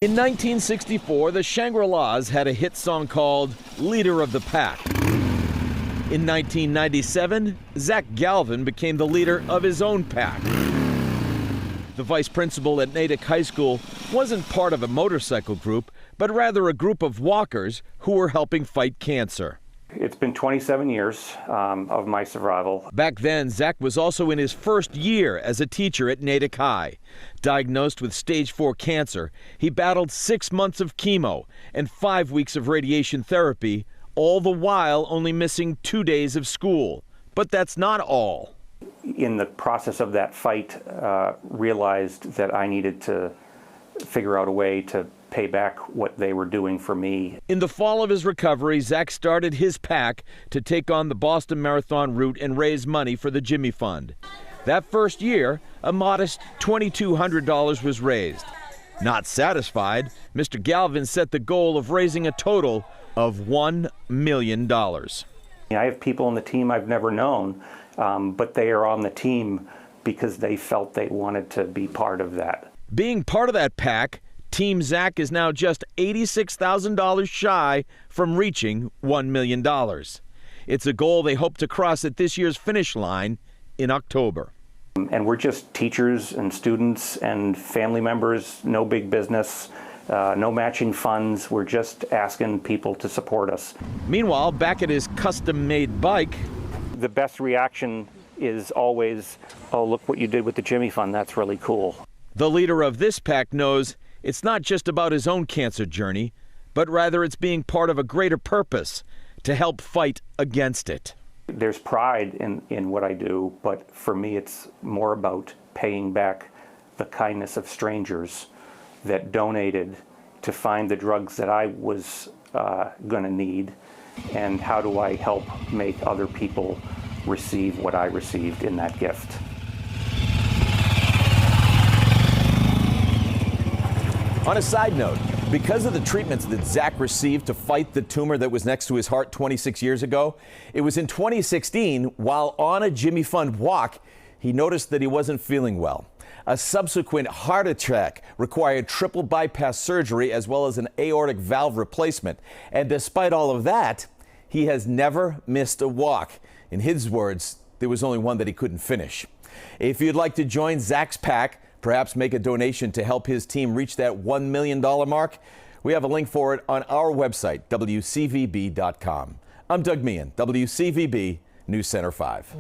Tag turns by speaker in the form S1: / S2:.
S1: In 1964, the Shangri-Las had a hit song called Leader of the Pack. In 1997, Zach Galvin became the leader of his own pack. The vice principal at Natick High School wasn't part of a motorcycle group, but rather a group of walkers who were helping fight cancer.
S2: It's been 27 years of my survival.
S1: Back then, Zach was also in his first year as a teacher at Natick High. Diagnosed with stage 4 cancer, he battled 6 months of chemo and 5 weeks of radiation therapy, all the while only missing 2 days of school. But that's not all.
S2: In the process of that fight, realized that I needed to figure out a way to pay back what they were doing for me.
S1: In the fall of his recovery, Zach started his pack to take on the Boston Marathon route and raise money for the Jimmy Fund. That first year, a modest $2,200 was raised. Not satisfied, Mr. Galvin set the goal of raising a total of $1 million.
S2: I have people on the team I've never known, but they are on the team because they felt they wanted to be part of that.
S1: Being part of that pack, Team Zach is now just $86,000 shy from reaching $1 million. It's a goal they hope to cross at this year's finish line in October.
S2: And we're just teachers and students and family members, no big business, no matching funds. We're just asking people to support us.
S1: Meanwhile, back at his custom-made bike,
S2: the best reaction is always, "Oh, look what you did with the Jimmy Fund. That's really cool."
S1: The leader of this pack knows it's not just about his own cancer journey, but rather it's being part of a greater purpose to help fight against it.
S2: There's pride in what I do, but for me it's more about paying back the kindness of strangers that donated to find the drugs that I was going to need, and how do I help make other people receive what I received in that gift.
S1: On a side note, because of the treatments that Zach received to fight the tumor that was next to his heart 26 years ago, it was in 2016, while on a Jimmy Fund walk, he noticed that he wasn't feeling well. A subsequent heart attack required triple bypass surgery as well as an aortic valve replacement. And despite all of that, he has never missed a walk. In his words, there was only one that he couldn't finish. If you'd like to join Zach's pack, perhaps make a donation to help his team reach that $1 million mark, we have a link for it on our website, WCVB.com. I'm Doug Meehan, WCVB News Center 5.